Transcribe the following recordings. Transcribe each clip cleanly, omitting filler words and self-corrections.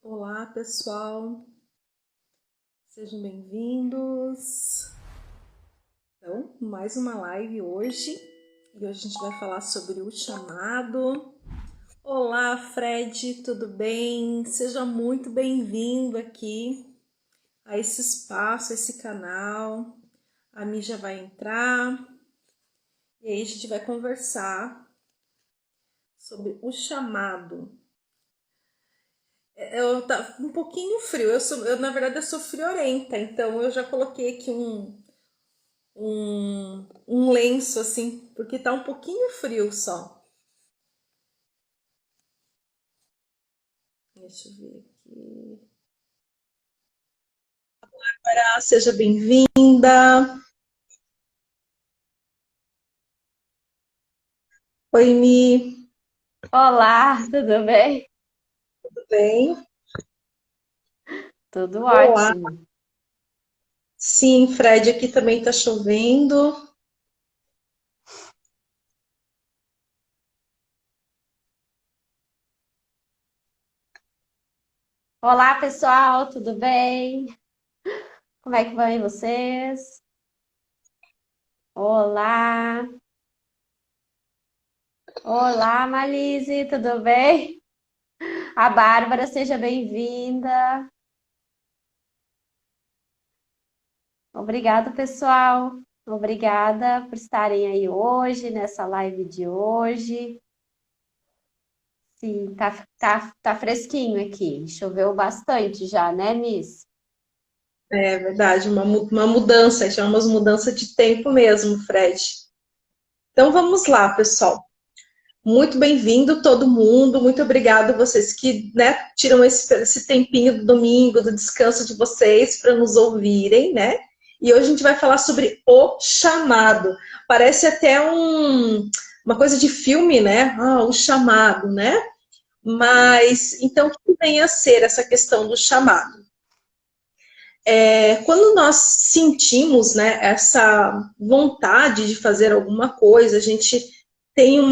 Olá, pessoal, sejam bem-vindos. Então, mais uma live hoje e hoje a gente vai falar sobre o chamado. Olá, Fred, tudo bem? Seja muito bem-vindo aqui a esse espaço, a esse canal. A Mi já vai entrar e aí a gente vai conversar sobre o chamado. Eu tá um pouquinho frio, na verdade eu sou friorenta, então eu já coloquei aqui um lenço assim, porque tá um pouquinho frio só. Deixa eu ver aqui. Seja bem-vinda. Oi, Mi, Olá, tudo bem? tudo bem? Tudo Olá. ótimo. Sim, Fred, aqui também tá chovendo. Olá, pessoal, tudo bem? Como é que vão aí vocês? Olá, olá, Malise, tudo bem? A Bárbara, seja bem-vinda. Obrigada, pessoal. Obrigada por estarem aí hoje, nessa live de hoje. Sim, tá fresquinho aqui. Choveu bastante já, né, Miss? É verdade, uma mudança, chamamos mudança de tempo mesmo, Fred. Então vamos lá, pessoal. Muito bem-vindo todo mundo, muito obrigado vocês que, né, tiram esse tempinho do domingo, do descanso de vocês para nos ouvirem, né? E hoje a gente vai falar sobre o chamado. Parece até uma coisa de filme, né? Ah, o chamado, né? Mas então o que vem a ser essa questão do chamado? Quando nós sentimos, né, essa vontade de fazer alguma coisa, a gente tem um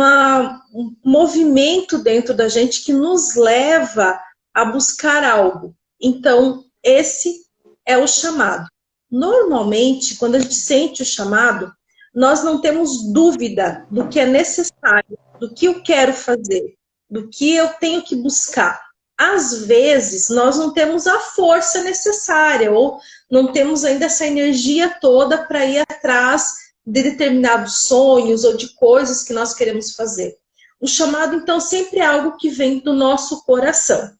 movimento dentro da gente que nos leva a buscar algo. Então, esse é o chamado. Normalmente, quando a gente sente o chamado, nós não temos dúvida do que é necessário, do que eu quero fazer, do que eu tenho que buscar. Às vezes, nós não temos a força necessária ou não temos ainda essa energia toda para ir atrás de determinados sonhos ou de coisas que nós queremos fazer. O chamado, então, sempre é algo que vem do nosso coração,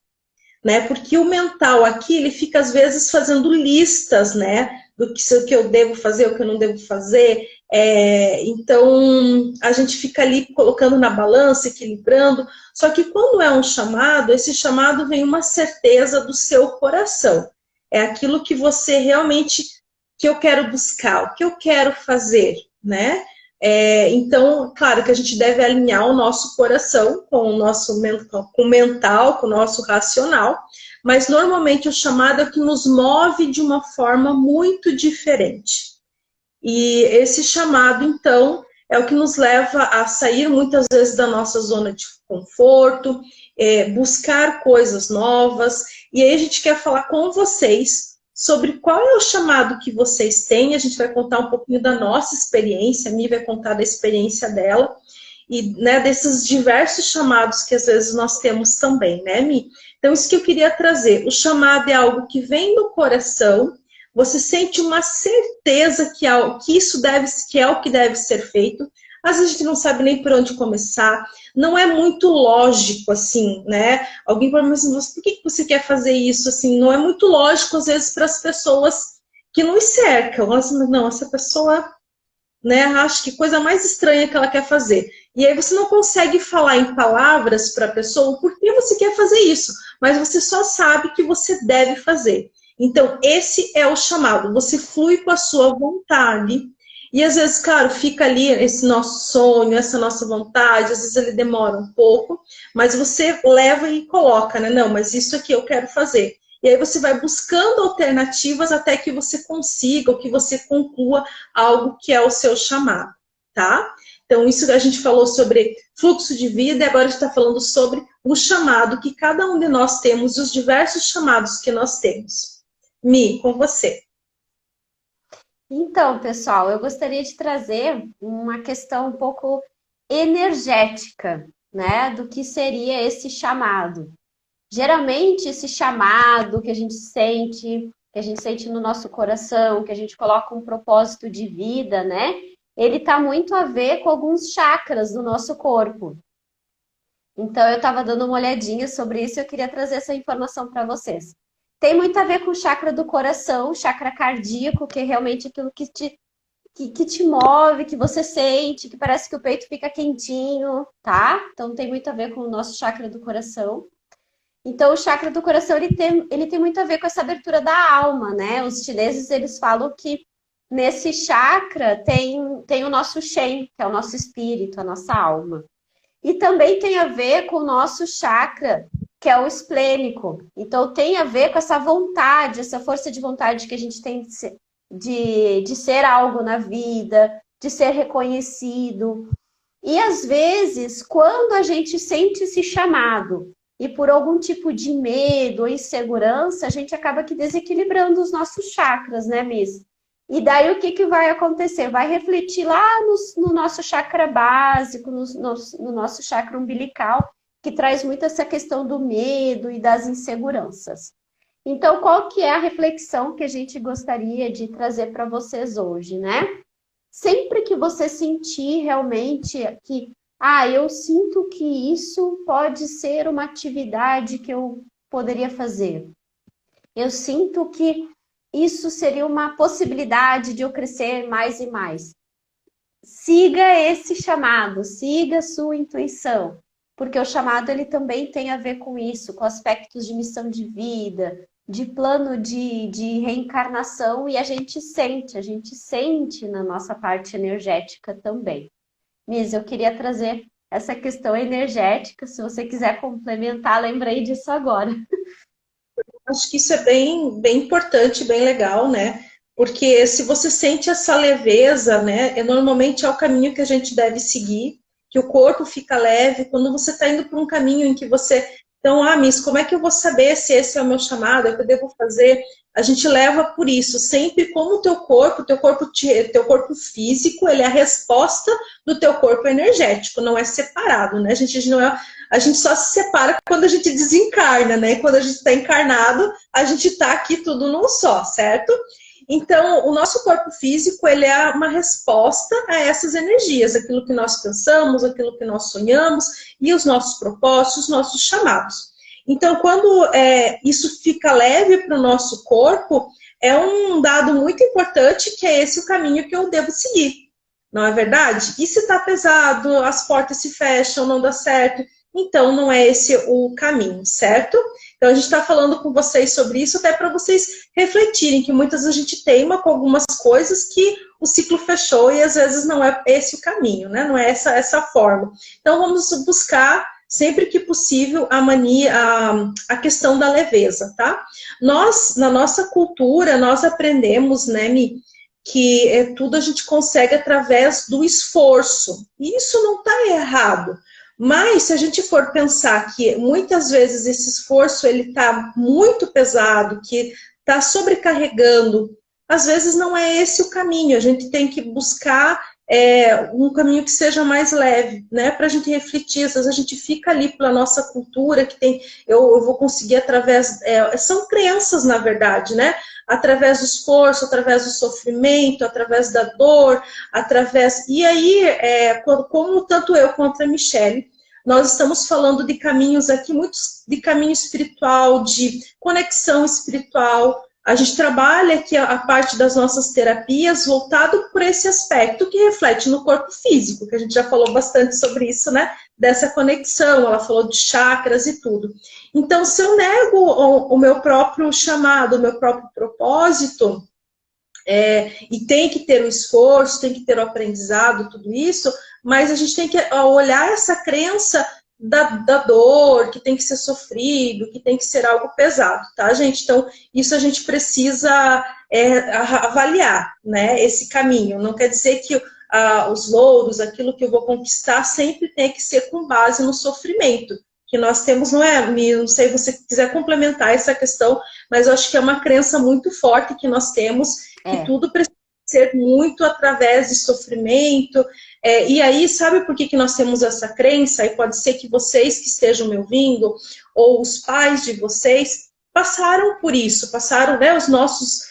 né? Porque o mental aqui, ele fica às vezes fazendo listas, né? Do que eu devo fazer, o que eu não devo fazer. Então, a gente fica ali colocando na balança, equilibrando. Só que quando é um chamado, esse chamado vem uma certeza do seu coração. É aquilo que você realmente, que eu quero buscar, o que eu quero fazer, né? Então, claro que a gente deve alinhar o nosso coração com o nosso com o mental, com o nosso racional, mas normalmente o chamado é o que nos move de uma forma muito diferente. E esse chamado, então, é o que nos leva a sair muitas vezes da nossa zona de conforto, buscar coisas novas. E aí a gente quer falar com vocês sobre qual é o chamado que vocês têm. A gente vai contar um pouquinho da nossa experiência, a Mi vai contar da experiência dela e, né, desses diversos chamados que às vezes nós temos também, né, Mi? Então, isso que eu queria trazer. O chamado é algo que vem do coração, você sente uma certeza que isso deve, que é o que deve ser feito. Às vezes a gente não sabe nem por onde começar, não é muito lógico, assim, né? Alguém pode me dizer, por que você quer fazer isso? Assim, não é muito lógico, às vezes, para as pessoas que nos cercam. Assim, não, essa pessoa, né, acho que coisa mais estranha que ela quer fazer. E aí você não consegue falar em palavras para a pessoa por que você quer fazer isso, mas você só sabe que você deve fazer. Então, esse é o chamado. Você flui com a sua vontade. E às vezes, claro, fica ali esse nosso sonho, essa nossa vontade, às vezes ele demora um pouco, mas você leva e coloca, né? Não, mas isso aqui eu quero fazer. E aí você vai buscando alternativas até que você consiga, ou que você conclua algo que é o seu chamado, tá? Então, isso que a gente falou sobre fluxo de vida, e agora a gente está falando sobre o chamado que cada um de nós temos e os diversos chamados que nós temos. Mi, com você. Então, pessoal, eu gostaria de trazer uma questão um pouco energética, né, do que seria esse chamado. Geralmente, esse chamado que a gente sente no nosso coração, que a gente coloca um propósito de vida, né, ele está muito a ver com alguns chakras do nosso corpo. Então, eu estava dando uma olhadinha sobre isso e eu queria trazer essa informação para vocês. Tem muito a ver com o chakra do coração, chakra cardíaco, que é realmente aquilo que te move, que você sente, que parece que o peito fica quentinho, tá? Então tem muito a ver com o nosso chakra do coração. Então o chakra do coração, ele tem muito a ver com essa abertura da alma, né? Os chineses, eles falam que nesse chakra tem o nosso Shen, que é o nosso espírito, a nossa alma. E também tem a ver com o nosso chakra, que é o esplênico. Então tem a ver com essa vontade, essa força de vontade que a gente tem de ser algo na vida, de ser reconhecido. E às vezes, quando a gente sente esse chamado e por algum tipo de medo ou insegurança, a gente acaba que desequilibrando os nossos chakras, né, Miss? E daí o que vai acontecer? Vai refletir lá no nosso chakra básico, no nosso chakra umbilical, que traz muito essa questão do medo e das inseguranças. Então, qual que é a reflexão que a gente gostaria de trazer para vocês hoje, né? Sempre que você sentir realmente que, eu sinto que isso pode ser uma atividade que eu poderia fazer. Eu sinto que isso seria uma possibilidade de eu crescer mais e mais. Siga esse chamado, siga a sua intuição. Porque o chamado ele também tem a ver com isso, com aspectos de missão de vida, de plano de reencarnação, e a gente sente na nossa parte energética também. Miss, eu queria trazer essa questão energética, se você quiser complementar, lembrei disso agora. Acho que isso é bem importante, bem legal, né? Porque se você sente essa leveza, né, normalmente é o caminho que a gente deve seguir, que o corpo fica leve, quando você está indo por um caminho em que você... Então, Miss, como é que eu vou saber se esse é o meu chamado, é o que eu devo fazer? A gente leva por isso, sempre como o teu corpo físico, ele é a resposta do teu corpo energético, não é separado, né? A gente só se separa quando a gente desencarna, né? Quando a gente está encarnado, a gente está aqui tudo num só, certo? Então, o nosso corpo físico, ele é uma resposta a essas energias, aquilo que nós pensamos, aquilo que nós sonhamos, e os nossos propósitos, os nossos chamados. Então, quando isso fica leve para o nosso corpo, é um dado muito importante que é esse o caminho que eu devo seguir. Não é verdade? E se está pesado, as portas se fecham, não dá certo, então não é esse o caminho, certo? Então, a gente está falando com vocês sobre isso até para vocês refletirem, que muitas vezes a gente teima com algumas coisas que o ciclo fechou e às vezes não é esse o caminho, né? Não é essa forma. Então, vamos buscar, sempre que possível, a questão da leveza, tá? Nós, na nossa cultura, nós aprendemos, né, Mi, que tudo a gente consegue através do esforço. E isso não está errado. Mas, se a gente for pensar que muitas vezes esse esforço ele está muito pesado, que está sobrecarregando, às vezes não é esse o caminho. A gente tem que buscar um caminho que seja mais leve, né? Para a gente refletir. Às vezes a gente fica ali pela nossa cultura, que tem, eu vou conseguir através... são crenças, na verdade, né? Através do esforço, através do sofrimento, através da dor, E aí, como tanto eu quanto a Michele, nós estamos falando de caminhos aqui, muitos de caminho espiritual, de conexão espiritual. A gente trabalha aqui a parte das nossas terapias voltado por esse aspecto que reflete no corpo físico, que a gente já falou bastante sobre isso, né? Dessa conexão, ela falou de chakras e tudo. Então, se eu nego o meu próprio chamado, o meu próprio propósito, e tem que ter o esforço, tem que ter o aprendizado, tudo isso, mas a gente tem que olhar essa crença da dor, que tem que ser sofrido, que tem que ser algo pesado, tá, gente? Então, isso a gente precisa avaliar, né, esse caminho. Não quer dizer que os louros, aquilo que eu vou conquistar, sempre tem que ser com base no sofrimento. que nós temos, não é, Mi? Não sei se você quiser complementar essa questão, mas eu acho que é uma crença muito forte que nós temos, que tudo precisa ser muito através de sofrimento. E aí, sabe por que nós temos essa crença? E pode ser que vocês que estejam me ouvindo, ou os pais de vocês, passaram por isso, passaram, né, os nossos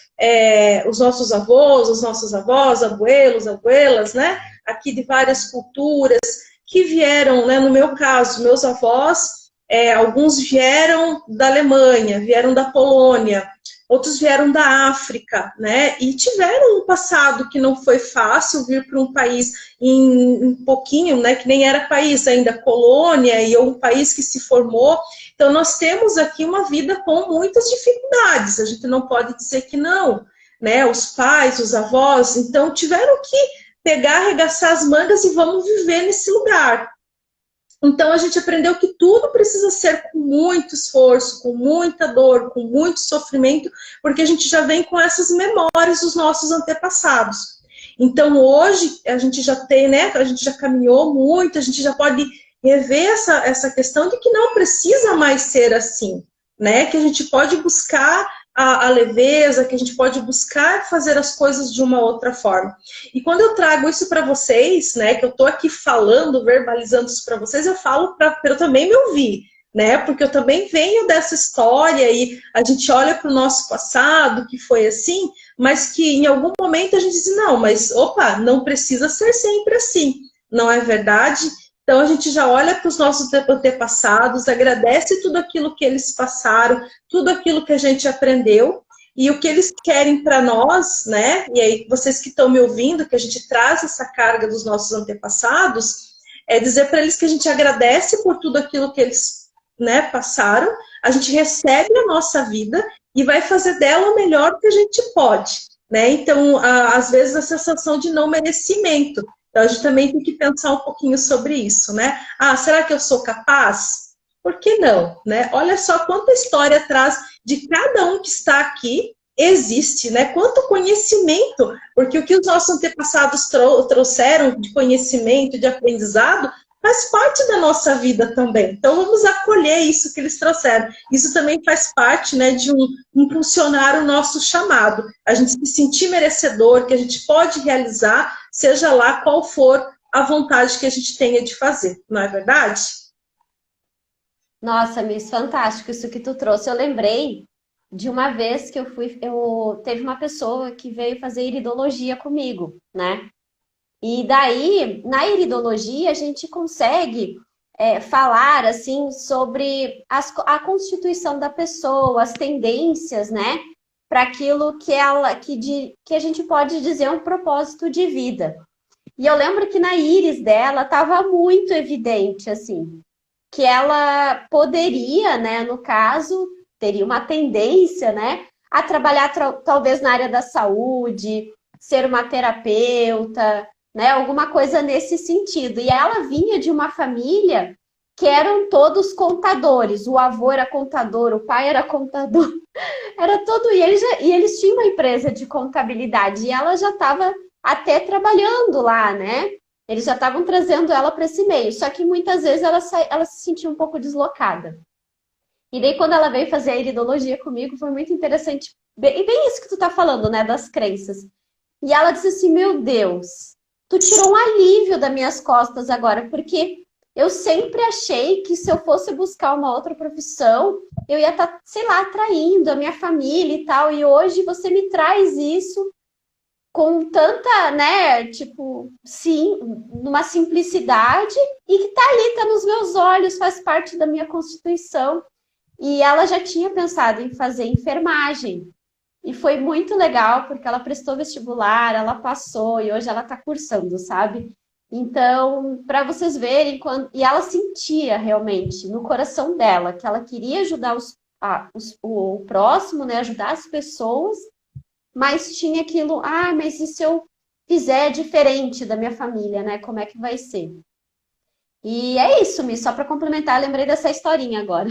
avós, os nossos avós, abuelos, abuelas, né, aqui de várias culturas, que vieram, né, no meu caso, meus avós, alguns vieram da Alemanha, vieram da Polônia, outros vieram da África, né, e tiveram um passado que não foi fácil vir para um país em um pouquinho, né, que nem era país ainda, colônia, e um país que se formou. Então, nós temos aqui uma vida com muitas dificuldades, a gente não pode dizer que não, né, os pais, os avós, então tiveram que pegar, arregaçar as mangas e vamos viver nesse lugar. Então, a gente aprendeu que tudo precisa ser com muito esforço, com muita dor, com muito sofrimento, porque a gente já vem com essas memórias dos nossos antepassados. Então, hoje, a gente já tem, né, a gente já caminhou muito, a gente já pode rever essa questão de que não precisa mais ser assim, né, que a gente pode buscar a leveza, que a gente pode buscar fazer as coisas de uma outra forma. E quando eu trago isso para vocês, né, que eu estou aqui falando, verbalizando isso para vocês, eu falo para eu também me ouvir, né, porque eu também venho dessa história e a gente olha para o nosso passado, que foi assim, mas que em algum momento a gente diz, não, mas opa, não precisa ser sempre assim, não é verdade? Então, a gente já olha para os nossos antepassados, agradece tudo aquilo que eles passaram, tudo aquilo que a gente aprendeu, e o que eles querem para nós, né? E aí, vocês que estão me ouvindo, que a gente traz essa carga dos nossos antepassados, é dizer para eles que a gente agradece por tudo aquilo que eles, né, passaram, a gente recebe a nossa vida e vai fazer dela o melhor que a gente pode, né? Então, às vezes, a sensação de não merecimento. Então, a gente também tem que pensar um pouquinho sobre isso, né? Ah, será que eu sou capaz? Por que não, né? Olha só quanta história atrás de cada um que está aqui existe, né? Quanto conhecimento, porque o que os nossos antepassados trouxeram de conhecimento, de aprendizado, faz parte da nossa vida também. Então, vamos acolher isso que eles trouxeram. Isso também faz parte, né, de impulsionar o nosso chamado. A gente se sentir merecedor, que a gente pode realizar, seja lá qual for a vontade que a gente tenha de fazer. Não é verdade? Nossa, Miss, fantástico isso que tu trouxe. Eu lembrei de uma vez que teve uma pessoa que veio fazer iridologia comigo, né? E daí, na iridologia, a gente consegue falar assim sobre a constituição da pessoa, as tendências, né? Para aquilo que a gente pode dizer um propósito de vida. E eu lembro que na íris dela estava muito evidente, assim, que ela poderia, né, no caso, teria uma tendência, né, a trabalhar talvez na área da saúde, ser uma terapeuta, né, alguma coisa nesse sentido. E ela vinha de uma família que eram todos contadores. O avô era contador, o pai era contador, era todo. E eles tinham uma empresa de contabilidade e ela já estava até trabalhando lá, né? Eles já estavam trazendo ela para esse meio. Só que muitas vezes ela se sentia um pouco deslocada. E daí, quando ela veio fazer a iridologia comigo, foi muito interessante. E bem isso que tu tá falando, né? Das crenças. E ela disse assim, meu Deus, tu tirou um alívio das minhas costas agora, porque eu sempre achei que se eu fosse buscar uma outra profissão, eu ia estar, sei lá, traindo a minha família e tal. E hoje você me traz isso com tanta, né, tipo, sim, numa simplicidade e que tá ali, tá nos meus olhos, faz parte da minha constituição. E ela já tinha pensado em fazer enfermagem. E foi muito legal, porque ela prestou vestibular, ela passou e hoje ela está cursando, sabe? Então, para vocês verem, e ela sentia realmente no coração dela que ela queria ajudar o próximo, né? Ajudar as pessoas, mas tinha aquilo, mas e se eu fizer diferente da minha família, né? Como é que vai ser? E é isso, Miss, só para complementar, lembrei dessa historinha agora.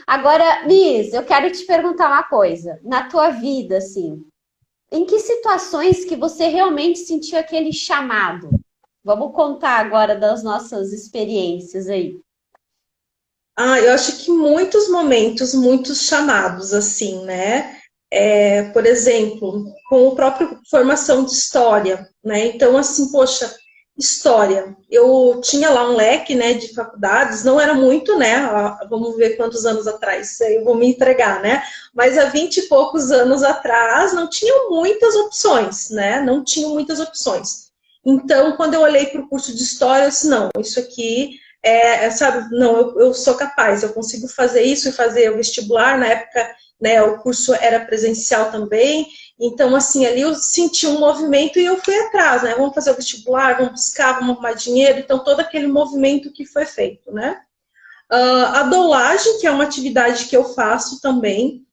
Agora, Miss, eu quero te perguntar uma coisa. Na tua vida, assim, em que situações que você realmente sentiu aquele chamado? Vamos contar agora das nossas experiências aí. Eu acho que muitos momentos, muitos chamados, assim, né? Por exemplo, com a própria formação de história, né? Então, assim, poxa, história. Eu tinha lá um leque, né, de faculdades, não era muito, né? Vamos ver quantos anos atrás, eu vou me entregar, né? Mas há 20 e poucos anos atrás, não tinham muitas opções, né? Não tinham muitas opções. Então, quando eu olhei para o curso de história, eu disse, não, isso aqui sabe, não, eu sou capaz, eu consigo fazer isso e fazer o vestibular. Na época, né, o curso era presencial também, então, assim, ali eu senti um movimento e eu fui atrás, né, vamos fazer o vestibular, vamos buscar, vamos arrumar dinheiro, então todo aquele movimento que foi feito, né. A doulagem, que é uma atividade que eu faço também,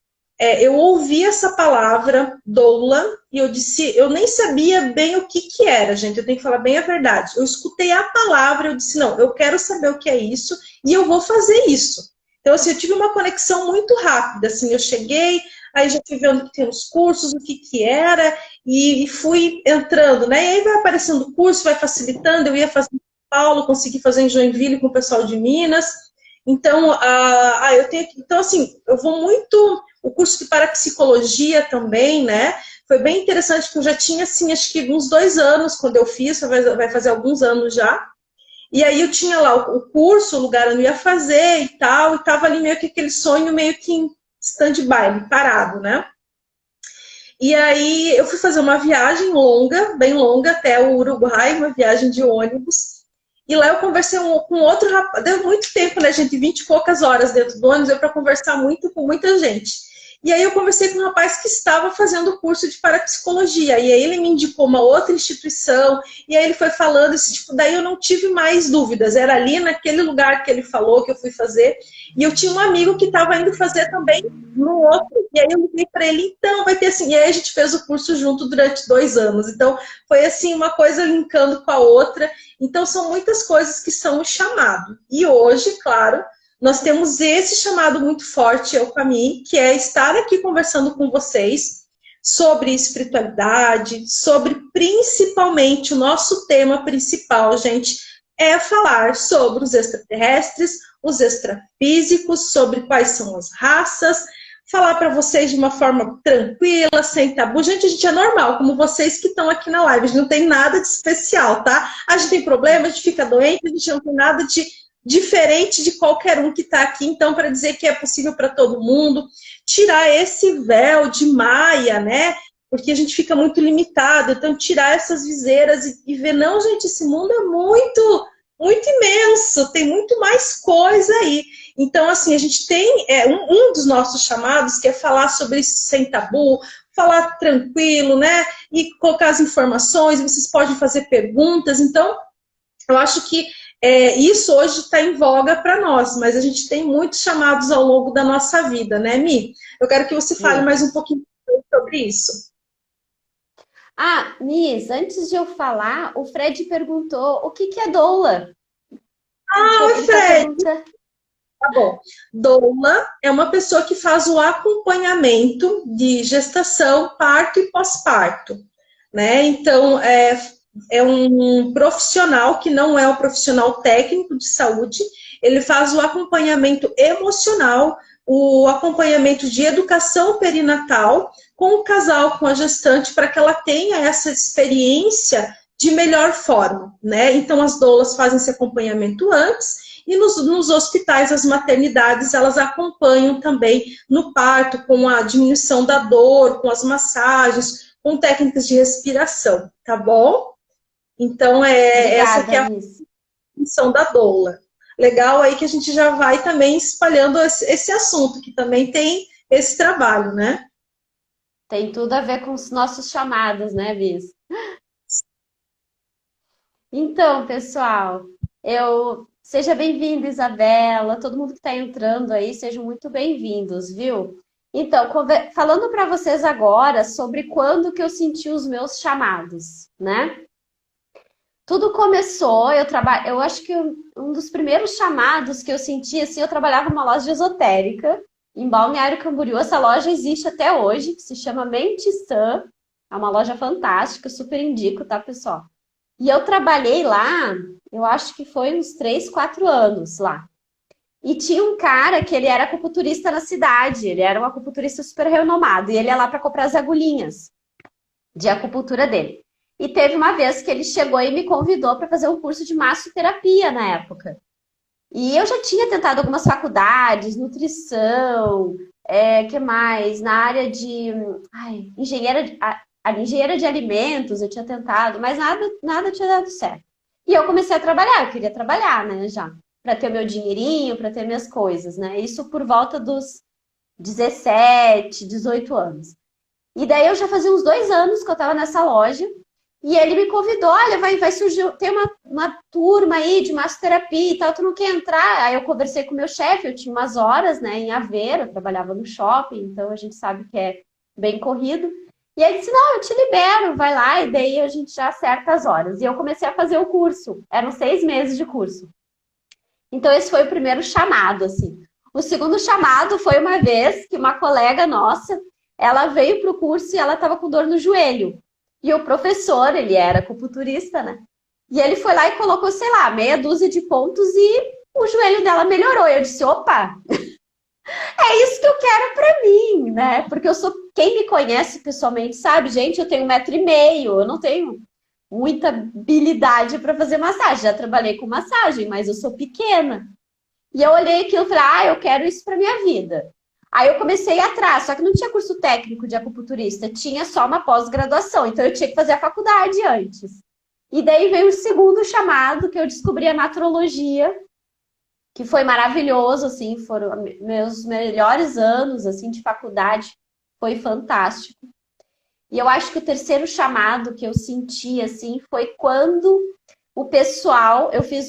eu ouvi essa palavra, doula, e eu disse, eu nem sabia bem o que era, gente, eu tenho que falar bem a verdade. Eu escutei a palavra, eu disse, não, eu quero saber o que é isso, e eu vou fazer isso. Então, assim, eu tive uma conexão muito rápida, assim, eu cheguei, aí já fui vendo que tem os cursos, o que era, e fui entrando, né, e aí vai aparecendo o curso, vai facilitando, eu ia fazer em São Paulo, consegui fazer em Joinville com o pessoal de Minas, então, então, assim, eu vou muito. O curso de parapsicologia também, né? Foi bem interessante, porque eu já tinha, assim, acho que uns 2 anos quando eu fiz, vai fazer alguns anos já. E aí eu tinha lá o curso, o lugar onde eu ia fazer e tal, e tava ali meio que aquele sonho meio que em stand-by, parado, né? E aí eu fui fazer uma viagem longa, bem longa, até o Uruguai, uma viagem de ônibus. E lá eu conversei com outro rapaz, deu muito tempo, né, gente? 20 e poucas horas dentro do ônibus, deu para conversar muito com muita gente. E aí eu conversei com um rapaz que estava fazendo o curso de parapsicologia. E aí ele me indicou uma outra instituição, e aí ele foi falando, esse tipo, daí eu não tive mais dúvidas. Era ali naquele lugar que ele falou que eu fui fazer. E eu tinha um amigo que estava indo fazer também no outro. E aí eu liguei para ele, então vai ter assim. E aí a gente fez o curso junto durante 2 anos. Então foi assim, uma coisa linkando com a outra. Então, são muitas coisas que são o chamado. E hoje, claro, nós temos esse chamado muito forte, eu para mim, que é estar aqui conversando com vocês sobre espiritualidade, sobre principalmente o nosso tema principal, gente, é falar sobre os extraterrestres, os extrafísicos, sobre quais são as raças, falar para vocês de uma forma tranquila, sem tabu. Gente, a gente é normal, como vocês que estão aqui na live. A gente não tem nada de especial, tá? A gente tem problema, a gente fica doente, a gente não tem nada de diferente de qualquer um que está aqui. Então, para dizer que é possível para todo mundo, tirar esse véu de Maia, né? Porque a gente fica muito limitado. Então, tirar essas viseiras e ver, não, gente, esse mundo é muito, muito imenso, tem muito mais coisa aí. Então, assim, a gente tem um dos nossos chamados que é falar sobre isso sem tabu, falar tranquilo, né? E colocar as informações, vocês podem fazer perguntas. Então, eu acho que isso hoje está em voga para nós, mas a gente tem muitos chamados ao longo da nossa vida, né, Mi? Eu quero que você fale mais um pouquinho sobre isso. Miss, antes de eu falar, o Fred perguntou o que é doula? Oi, Fred! Tá bom. Doula é uma pessoa que faz o acompanhamento de gestação, parto e pós-parto, né? Então, é um profissional que não é um profissional técnico de saúde, ele faz o acompanhamento emocional, o acompanhamento de educação perinatal com o casal, com a gestante, para que ela tenha essa experiência de melhor forma, né? Então, as doulas fazem esse acompanhamento antes, e nos hospitais, as maternidades, elas acompanham também no parto, com a diminuição da dor, com as massagens, com técnicas de respiração, tá bom? Então, Obrigada, essa que é a função da doula. Legal aí que a gente já vai também espalhando esse assunto, que também tem esse trabalho, né? Tem tudo a ver com os nossos chamados, né, Bis? Então, pessoal, seja bem-vinda, Isabela, todo mundo que está entrando aí, sejam muito bem-vindos, viu? Então, falando para vocês agora sobre quando que eu senti os meus chamados, né? Tudo começou, eu acho que um dos primeiros chamados que eu senti, assim, eu trabalhava numa loja esotérica, em Balneário Camboriú. Essa loja existe até hoje, que se chama Mente Sã, é uma loja fantástica, super indico, tá, pessoal? E eu trabalhei lá, eu acho que foi uns 3, 4 anos lá. E tinha um cara que ele era acupunturista na cidade, ele era um acupunturista super renomado, e ele ia lá para comprar as agulhinhas de acupuntura dele. E teve uma vez que ele chegou e me convidou para fazer um curso de massoterapia na época. E eu já tinha tentado algumas faculdades, nutrição, que mais? Na área de engenheira de alimentos, eu tinha tentado, mas nada tinha dado certo. E eu comecei a trabalhar, eu queria trabalhar, né, já, para ter o meu dinheirinho, para ter minhas coisas, né? Isso por volta dos 17, 18 anos. E daí eu já fazia uns 2 anos que eu estava nessa loja, e ele me convidou, olha, vai surgir, tem uma turma aí de massoterapia e tal, tu não quer entrar? Aí eu conversei com o meu chefe, eu tinha umas horas, né, em Aveiro, eu trabalhava no shopping, então a gente sabe que é bem corrido. E ele disse, não, eu te libero, vai lá, e daí a gente já acerta as horas. E eu comecei a fazer o curso, eram 6 meses de curso. Então esse foi o primeiro chamado, assim. O segundo chamado foi uma vez que uma colega nossa, ela veio para o curso e ela estava com dor no joelho. E o professor, ele era acupunturista, né? E ele foi lá e colocou, sei lá, meia dúzia de pontos e o joelho dela melhorou. Eu disse, opa, é isso que eu quero pra mim, né? Porque eu sou, quem me conhece pessoalmente sabe, gente, eu tenho 1,5 m, eu não tenho muita habilidade para fazer massagem. Já trabalhei com massagem, mas eu sou pequena. E eu olhei aquilo e falei, eu quero isso pra minha vida. Aí eu comecei a ir atrás, só que não tinha curso técnico de acupunturista, tinha só uma pós-graduação, então eu tinha que fazer a faculdade antes. E daí veio o segundo chamado, que eu descobri a natrologia, que foi maravilhoso, assim, foram meus melhores anos, assim, de faculdade, foi fantástico. E eu acho que o terceiro chamado que eu senti, assim, foi quando o pessoal, eu fiz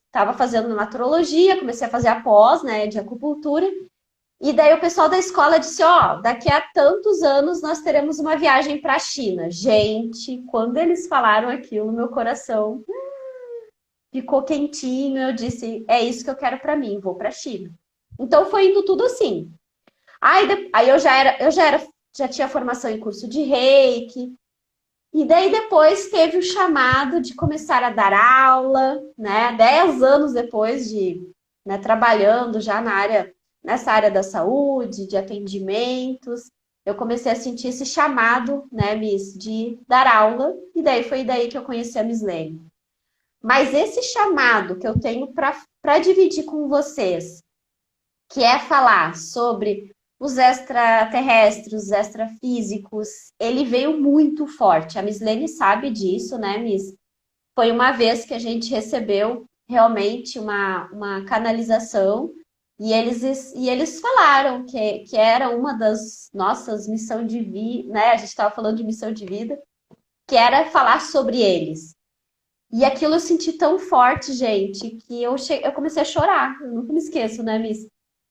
estava fazendo natrologia, comecei a fazer a pós, né, de acupuntura, e daí o pessoal da escola disse, daqui a tantos anos nós teremos uma viagem para a China. Gente, quando eles falaram aquilo, meu coração ficou quentinho, eu disse, é isso que eu quero para mim, vou para a China. Então foi indo tudo assim. Aí eu já tinha formação em curso de Reiki, e daí depois teve o chamado de começar a dar aula, né? 10 anos depois de, né, trabalhando já nessa área da saúde, de atendimentos, eu comecei a sentir esse chamado, né, Miss, de dar aula, e daí foi daí que eu conheci a Mislene. Mas esse chamado que eu tenho para dividir com vocês, que é falar sobre os extraterrestres, os extrafísicos, ele veio muito forte. A Mislene sabe disso, né, Miss? Foi uma vez que a gente recebeu realmente uma canalização e eles falaram que era uma das nossas missões de vida, né? A gente estava falando de missão de vida, que era falar sobre eles. E aquilo eu senti tão forte, gente, que eu comecei a chorar. Eu nunca me esqueço, né, Miss?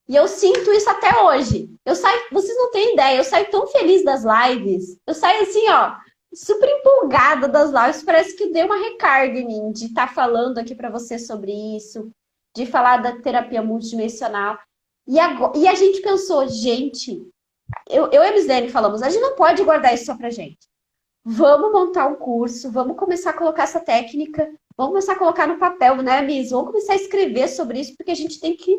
E eu sinto isso até hoje. Vocês não têm ideia, eu saio tão feliz das lives. Eu saio assim, super empolgada das lives. Parece que deu uma recarga em mim de estar falando aqui para você sobre isso, de falar da terapia multidimensional. E a gente pensou, gente, eu e a Miss Dani falamos, a gente não pode guardar isso só pra gente. Vamos montar um curso, vamos começar a colocar essa técnica, vamos começar a colocar no papel, né, Miss? Vamos começar a escrever sobre isso, porque a gente tem que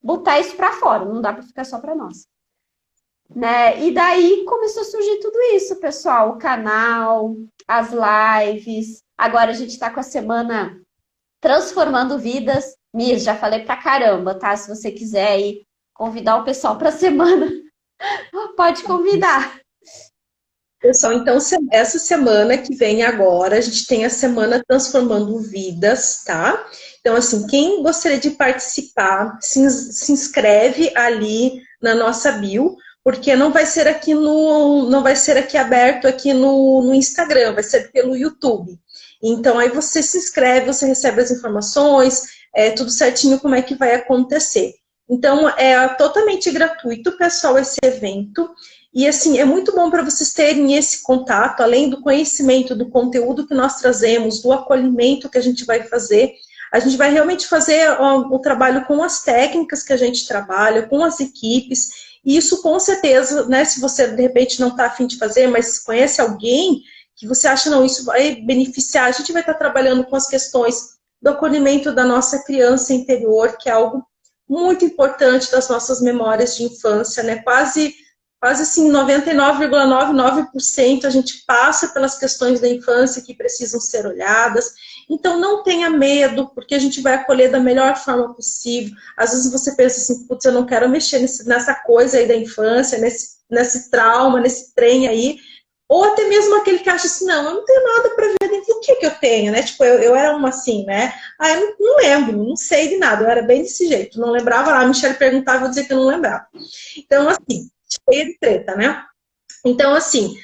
botar isso para fora, não dá para ficar só para nós. Né? E daí começou a surgir tudo isso, pessoal, o canal, as lives. Agora a gente está com a semana Transformando Vidas. Miss, já falei pra caramba, tá? Se você quiser aí convidar o pessoal para a semana, pode convidar. Pessoal, então, essa semana que vem agora, a gente tem a semana Transformando Vidas, tá? Então, assim, quem gostaria de participar, se inscreve ali na nossa bio, porque não vai ser aqui aberto aqui no Instagram, vai ser pelo YouTube. Então, aí você se inscreve, você recebe as informações, tudo certinho como é que vai acontecer. Então, é totalmente gratuito, pessoal, esse evento. E, assim, é muito bom para vocês terem esse contato, além do conhecimento, do conteúdo que nós trazemos, do acolhimento que a gente vai fazer. A gente vai realmente fazer o trabalho com as técnicas que a gente trabalha, com as equipes. E isso, com certeza, né, se você, de repente, não está afim de fazer, mas conhece alguém que você acha, não, isso vai beneficiar, a gente vai estar trabalhando com as questões do acolhimento da nossa criança interior, que é algo muito importante das nossas memórias de infância, né? Quase assim, 99,99% a gente passa pelas questões da infância que precisam ser olhadas. Então, não tenha medo, porque a gente vai acolher da melhor forma possível. Às vezes você pensa assim, putz, eu não quero mexer nessa coisa aí da infância, nesse trauma, nesse trem aí. Ou até mesmo aquele que acha assim, não, eu não tenho nada para ver dentro do que eu tenho, né? Tipo, eu era uma assim, né? Ah, eu não lembro, não sei de nada, eu era bem desse jeito, não lembrava lá. A Michelle perguntava, eu vou dizer que eu não lembrava. Então, assim, cheia de treta, né? Então, assim,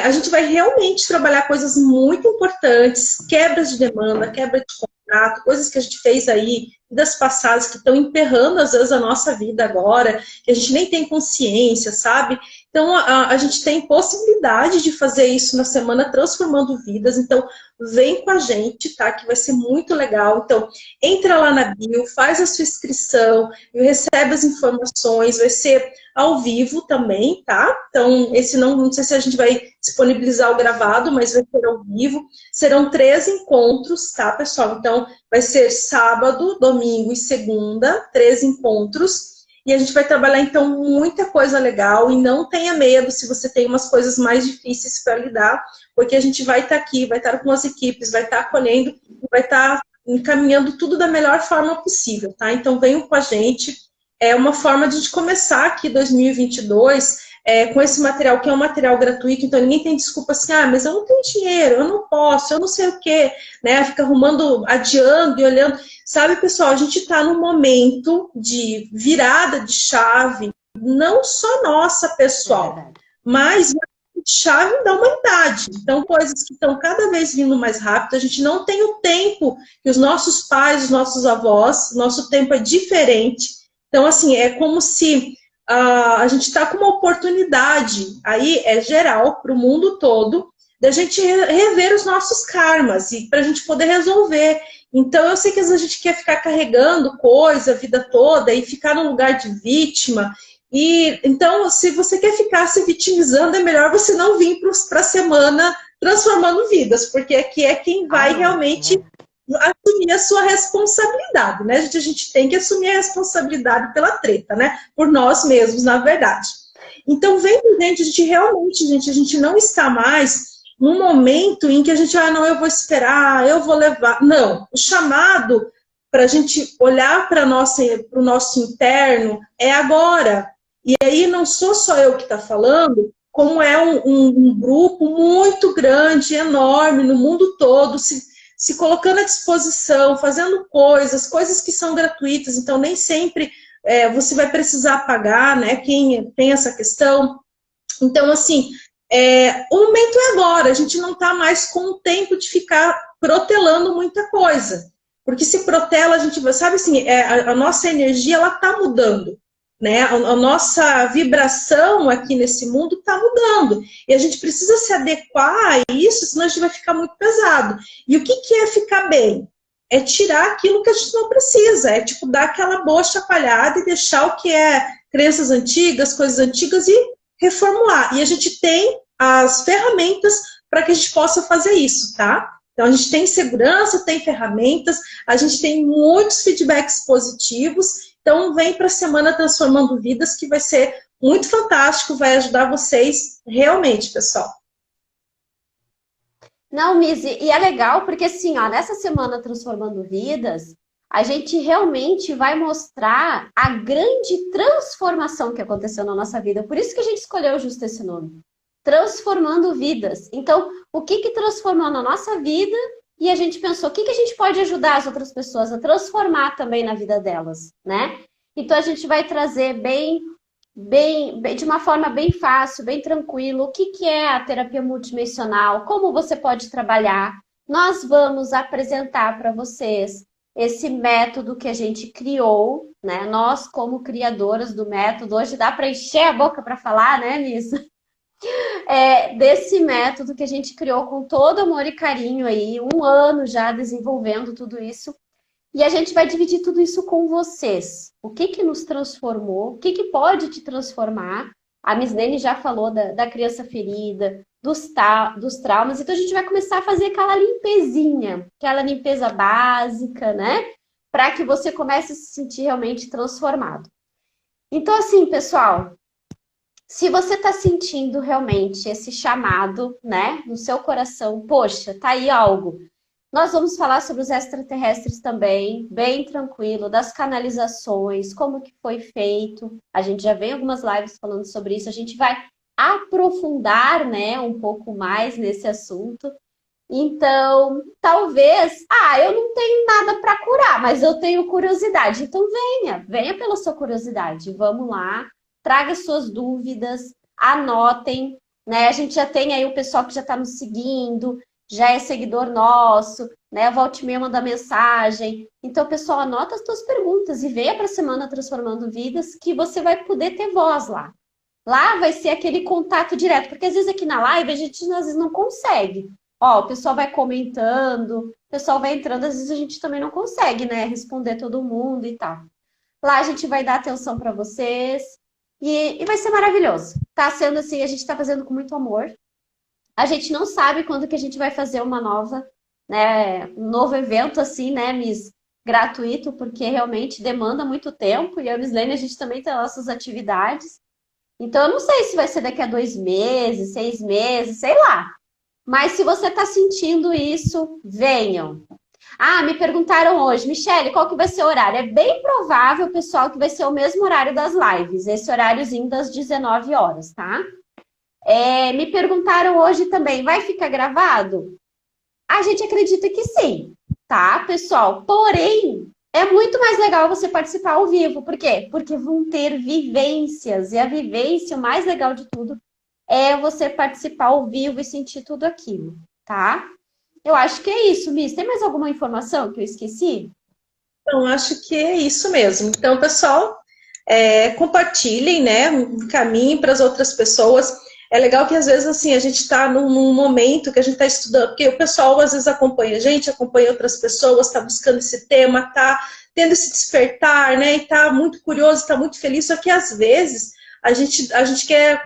a gente vai realmente trabalhar coisas muito importantes, quebras de demanda, quebra de contrato, coisas que a gente fez aí, vidas passadas, que estão emperrando, às vezes, a nossa vida agora, que a gente nem tem consciência, sabe? Então, a gente tem possibilidade de fazer isso na semana Transformando Vidas. Então, vem com a gente, tá? Que vai ser muito legal. Então, entra lá na bio, faz a sua inscrição, recebe as informações, vai ser ao vivo também, tá? Então, esse não sei se a gente vai disponibilizar o gravado, mas vai ser ao vivo. Serão 3 encontros, tá, pessoal? Então, vai ser sábado, domingo e segunda, 3 encontros. E a gente vai trabalhar, então, muita coisa legal. E não tenha medo se você tem umas coisas mais difíceis para lidar, porque a gente vai estar aqui, vai estar com as equipes, vai estar acolhendo, vai estar encaminhando tudo da melhor forma possível, tá? Então, venham com a gente. É uma forma de a gente começar aqui 2022 com esse material, que é um material gratuito, então ninguém tem desculpa assim, ah, mas eu não tenho dinheiro, eu não posso, eu não sei o quê, né? Fica arrumando, adiando e olhando. Sabe, pessoal, a gente está num momento de virada de chave, não só nossa, pessoal, mas chave da humanidade. Então, coisas que estão cada vez vindo mais rápido, a gente não tem o tempo que os nossos pais, os nossos avós, nosso tempo é diferente. Então, assim, é como se a gente está com uma oportunidade, aí é geral, para o mundo todo, da gente rever os nossos karmas e para a gente poder resolver. Então, eu sei que às vezes a gente quer ficar carregando coisa a vida toda e ficar num lugar de vítima. E então, se você quer ficar se vitimizando, é melhor você não vir para a semana Transformando Vidas, porque aqui é quem vai realmente assumir a sua responsabilidade, né? A gente tem que assumir a responsabilidade pela treta, né? Por nós mesmos, na verdade. Então, vem com a gente realmente, gente, a gente não está mais num momento em que a gente, não, eu vou esperar, eu vou levar. Não, o chamado para a gente olhar para o nosso interno é agora. E aí não sou só eu que está falando, como é um grupo muito grande, enorme, no mundo todo, se colocando à disposição, fazendo coisas que são gratuitas, então nem sempre você vai precisar pagar, né? Quem tem essa questão. Então, assim, o momento é agora, a gente não está mais com o tempo de ficar protelando muita coisa. Porque se protela, a gente vai, sabe assim, a nossa energia, ela está mudando. Né? A nossa vibração aqui nesse mundo está mudando. E a gente precisa se adequar a isso, senão a gente vai ficar muito pesado. E o que é ficar bem? É tirar aquilo que a gente não precisa. É tipo dar aquela boa chacoalhada e deixar o que é crenças antigas, coisas antigas e reformular. E a gente tem as ferramentas para que a gente possa fazer isso, tá? Então a gente tem segurança, tem ferramentas, a gente tem muitos feedbacks positivos. Então, vem para a Semana Transformando Vidas, que vai ser muito fantástico, vai ajudar vocês realmente, pessoal. Não, Misi, e é legal porque, assim, ó, nessa Semana Transformando Vidas, a gente realmente vai mostrar a grande transformação que aconteceu na nossa vida. Por isso que a gente escolheu justo esse nome. Transformando Vidas. Então, o que transformou na nossa vida? E a gente pensou, o que a gente pode ajudar as outras pessoas a transformar também na vida delas, né? Então, a gente vai trazer de uma forma bem fácil, bem tranquilo, o que é a terapia multidimensional, como você pode trabalhar. Nós vamos apresentar para vocês esse método que a gente criou, né? Nós, como criadoras do método, hoje dá para encher a boca para falar, né, Missa? Desse método que a gente criou com todo amor e carinho aí, 1 ano já desenvolvendo tudo isso, e a gente vai dividir tudo isso com vocês. O que nos transformou, o que pode te transformar. A Miss Nene já falou da criança ferida, dos traumas, então a gente vai começar a fazer aquela limpezinha, aquela limpeza básica, né? para que você comece a se sentir realmente transformado. Então, assim, pessoal, se você está sentindo realmente esse chamado, né, no seu coração, poxa, tá aí algo. Nós vamos falar sobre os extraterrestres também, bem tranquilo, das canalizações, como que foi feito. A gente já vem algumas lives falando sobre isso, a gente vai aprofundar, né, um pouco mais nesse assunto. Então, talvez, eu não tenho nada para curar, mas eu tenho curiosidade. Então, venha pela sua curiosidade. Vamos lá, traga suas dúvidas, anotem, né? A gente já tem aí o pessoal que já está nos seguindo, já é seguidor nosso, né? Volte e meia manda mensagem. Então, pessoal, anota as suas perguntas e venha para a Semana Transformando Vidas, que você vai poder ter voz lá. Lá vai ser aquele contato direto, porque às vezes aqui na live a gente às vezes não consegue. Ó, o pessoal vai comentando, o pessoal vai entrando, às vezes a gente também não consegue, né, responder todo mundo e tal. Lá a gente vai dar atenção para vocês e vai ser maravilhoso. Tá sendo assim, a gente tá fazendo com muito amor. A gente não sabe quando que a gente vai fazer uma nova, né, um novo evento assim, né, Miss, gratuito, porque realmente demanda muito tempo e a Miss Lene, a gente também tem nossas atividades. Então eu não sei se vai ser daqui a 2 meses, 6 meses, sei lá. Mas se você está sentindo isso, venham. Me perguntaram hoje, Michele, qual que vai ser o horário? É bem provável, pessoal, que vai ser o mesmo horário das lives, esse horáriozinho das 19 horas, tá? Me perguntaram hoje também, vai ficar gravado? A gente acredita que sim, tá, pessoal? Porém, é muito mais legal você participar ao vivo. Por quê? Porque vão ter vivências, e a vivência, o mais legal de tudo, é você participar ao vivo e sentir tudo aquilo, tá? Eu acho que é isso, Miss. Tem mais alguma informação que eu esqueci? Então, acho que é isso mesmo. Então, pessoal, compartilhem, né? Caminhem para as outras pessoas. É legal que, às vezes, assim, a gente está num momento que a gente está estudando, porque o pessoal, às vezes, acompanha a gente, acompanha outras pessoas, está buscando esse tema, está tendo esse despertar, né? E está muito curioso, está muito feliz, só que, às vezes, a gente quer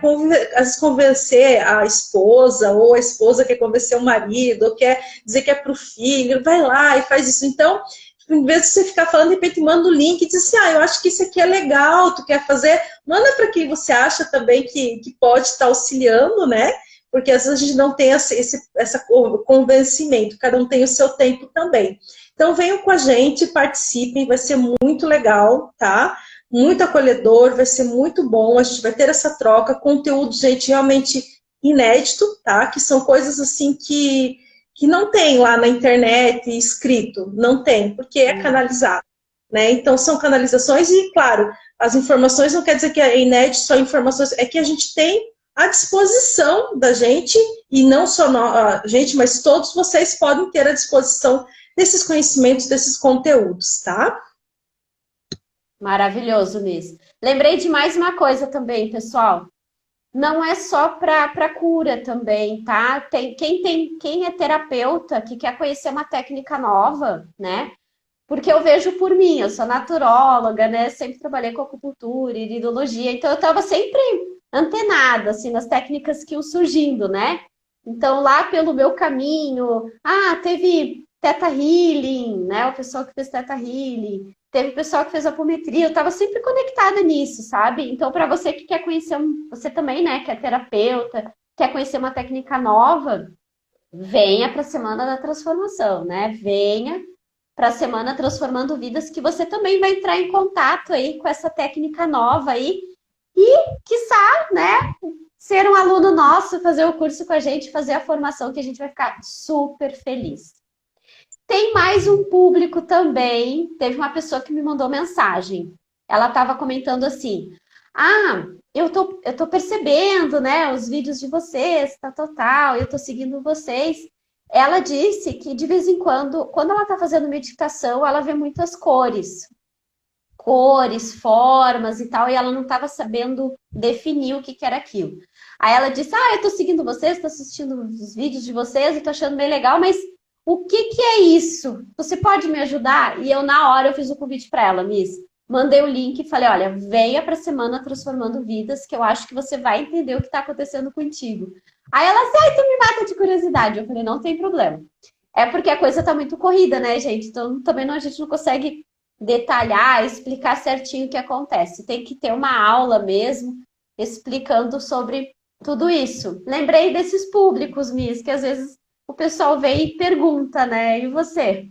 convencer a esposa, ou a esposa quer convencer o marido, ou quer dizer que é para o filho, vai lá e faz isso. Então, em vez de você ficar falando, de repente manda o link e diz assim, eu acho que isso aqui é legal, tu quer fazer, manda para quem você acha também que pode estar auxiliando, né? Porque às vezes a gente não tem esse convencimento, cada um tem o seu tempo também. Então venham com a gente, participem, vai ser muito legal, tá? Muito acolhedor, vai ser muito bom, a gente vai ter essa troca, conteúdo, gente, realmente inédito, tá? Que são coisas assim que não tem lá na internet escrito, não tem, porque é canalizado, né? Então são canalizações e, claro, as informações não quer dizer que é inédito, só informações, é que a gente tem à disposição da gente, e não só a gente, mas todos vocês podem ter à disposição desses conhecimentos, desses conteúdos, tá? Maravilhoso, Miss. Lembrei de mais uma coisa também, pessoal. Não é só para cura também, tá? Quem é terapeuta que quer conhecer uma técnica nova, né? Porque eu vejo por mim, eu sou naturóloga, né? Sempre trabalhei com acupuntura, iridologia, então eu estava sempre antenada, assim, nas técnicas que iam surgindo, né? Então, lá pelo meu caminho, teve Theta Healing, né? O pessoal que fez Theta Healing, teve o pessoal que fez apometria, eu estava sempre conectada nisso, sabe? Então, para você que quer conhecer, você também, né, que é terapeuta, quer conhecer uma técnica nova, venha para a Semana da Transformação, né? Venha para a Semana Transformando Vidas, que você também vai entrar em contato aí com essa técnica nova aí e, quiçá, né, ser um aluno nosso, fazer o curso com a gente, fazer a formação, que a gente vai ficar super feliz. Tem mais um público também. Teve uma pessoa que me mandou mensagem. Ela estava comentando assim: eu tô percebendo, né, os vídeos de vocês, tal, eu tô seguindo vocês. Ela disse que de vez em quando ela tá fazendo meditação, ela vê muitas cores, formas e tal, e ela não estava sabendo definir o que era aquilo. Aí ela disse: eu tô seguindo vocês, tô assistindo os vídeos de vocês e tô achando bem legal, mas o que é isso? Você pode me ajudar? E eu, na hora, eu fiz o convite para ela, Miss. Mandei o link e falei, olha, venha para a Semana Transformando Vidas, que eu acho que você vai entender o que está acontecendo contigo. Aí ela disse, tu me mata de curiosidade. Eu falei, não tem problema. É porque a coisa está muito corrida, né, gente? Então, também a gente não consegue detalhar, explicar certinho o que acontece. Tem que ter uma aula mesmo explicando sobre tudo isso. Lembrei desses públicos, Miss, que às vezes o pessoal vem e pergunta, né? E você?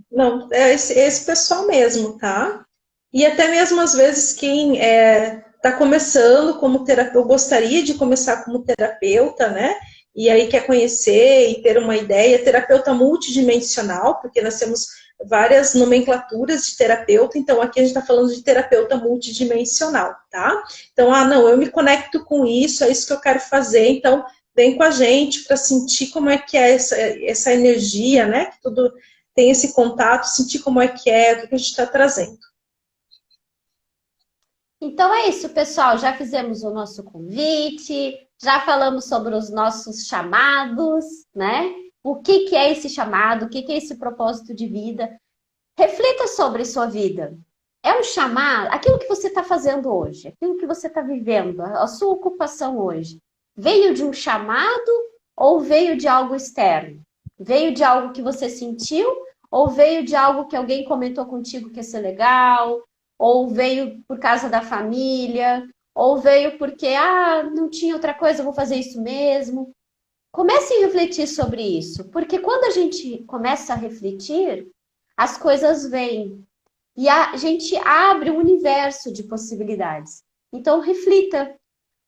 Não, é esse pessoal mesmo, tá? E até mesmo às vezes quem está começando como terapeuta, eu gostaria de começar como terapeuta, né? E aí quer conhecer e ter uma ideia, terapeuta multidimensional, porque nós temos várias nomenclaturas de terapeuta, então aqui a gente está falando de terapeuta multidimensional, tá? Então, não, eu me conecto com isso, é isso que eu quero fazer, então vem com a gente para sentir como é que é essa energia, né? Que tudo tem esse contato, sentir como é que é, o que a gente está trazendo. Então é isso, pessoal. Já fizemos o nosso convite, já falamos sobre os nossos chamados, né? O que que é esse chamado, o que que é esse propósito de vida. Reflita sobre sua vida. É um chamado, aquilo que você está fazendo hoje, aquilo que você está vivendo, a sua ocupação hoje, veio de um chamado ou veio de algo externo? Veio de algo que você sentiu ou veio de algo que alguém comentou contigo que ia ser legal? Ou veio por causa da família? Ou veio porque, não tinha outra coisa, eu vou fazer isso mesmo? Comece a refletir sobre isso, porque quando a gente começa a refletir, as coisas vêm e a gente abre um universo de possibilidades. Então, reflita.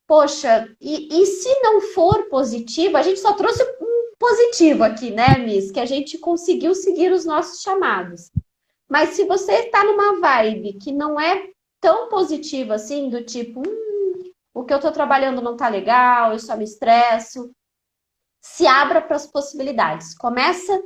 Poxa, e se não for positivo, a gente só trouxe um positivo aqui, né, Miss? Que a gente conseguiu seguir os nossos chamados. Mas se você está numa vibe que não é tão positiva assim, do tipo, o que eu estou trabalhando não tá legal, eu só me estresso, se abra para as possibilidades. Começa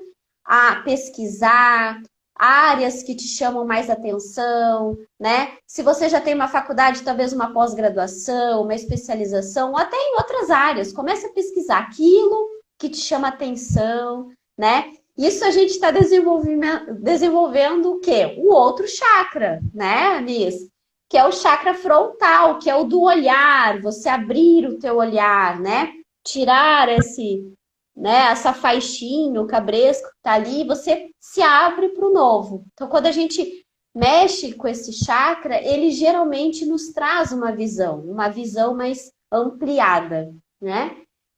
a pesquisar áreas que te chamam mais atenção, né? Se você já tem uma faculdade, talvez uma pós-graduação, uma especialização, ou até em outras áreas, comece a pesquisar aquilo que te chama atenção, né? Isso a gente está desenvolvendo o quê? O outro chakra, né, Miss? Que é o chakra frontal, que é o do olhar, você abrir o teu olhar, né? Tirar essa faixinha, o cabresco que tá ali, você se abre para o novo. Então, quando a gente mexe com esse chakra, ele geralmente nos traz uma visão mais ampliada, né?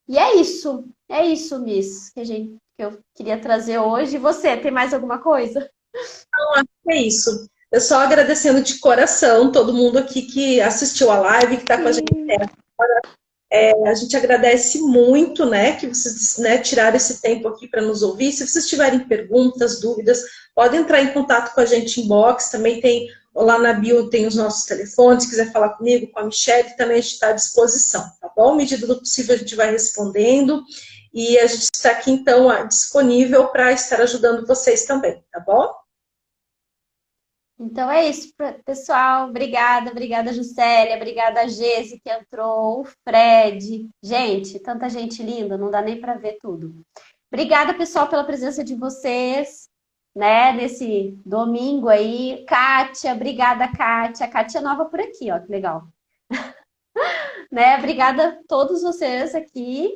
E é isso, Miss, que eu queria trazer hoje. E você, tem mais alguma coisa? Não, acho que é isso. Eu só agradecendo de coração todo mundo aqui que assistiu a live, que está com a gente até agora. A gente agradece muito, né, que vocês, né, tiraram esse tempo aqui para nos ouvir. Se vocês tiverem perguntas, dúvidas, podem entrar em contato com a gente em inbox. Também tem, lá na bio tem os nossos telefones. Se quiser falar comigo, com a Michelle, também a gente está à disposição, tá bom? À medida do possível a gente vai respondendo. E a gente está aqui, então, disponível para estar ajudando vocês também, tá bom? Então é isso, pessoal. Obrigada, Juscelia. Obrigada, Gesi, que entrou, o Fred. Gente, tanta gente linda, não dá nem para ver tudo. Obrigada, pessoal, pela presença de vocês, né, nesse domingo aí. Kátia, obrigada, Kátia. Kátia é nova por aqui, ó, que legal. Né? Obrigada a todos vocês aqui.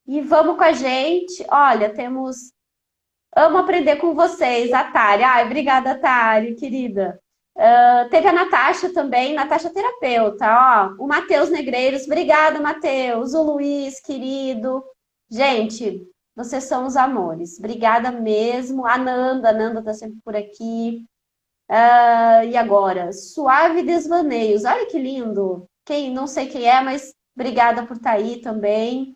E vamos com a gente. Olha, temos... Amo aprender com vocês, Atari. Ai, obrigada, Atari, querida. Teve a Natasha também, Natasha terapeuta, ó. O Matheus Negreiros, obrigada, Matheus. O Luiz, querido. Gente, vocês são os amores. Obrigada mesmo. A Nanda tá sempre por aqui. E agora? Suave Desvaneios. Olha que lindo. Não sei quem é, mas obrigada por estar aí também.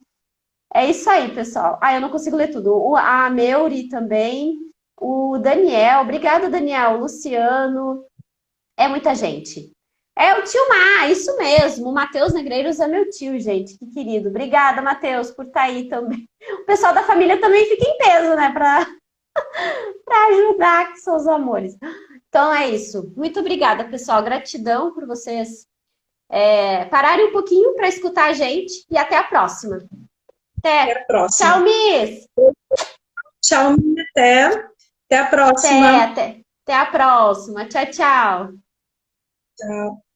É isso aí, pessoal. Eu não consigo ler tudo. A Meuri também. O Daniel. Obrigada, Daniel. O Luciano. É muita gente. É o tio Mar, isso mesmo. O Matheus Negreiros é meu tio, gente. Que querido. Obrigada, Matheus, por estar aí também. O pessoal da família também fica em peso, né? Para ajudar, que são os amores. Então é isso. Muito obrigada, pessoal. Gratidão por vocês pararem um pouquinho para escutar a gente. E até a próxima. Até a próxima. Tchau, Miss. Tchau, Miss. Até a próxima. Até a próxima. Tchau, tchau. Tchau.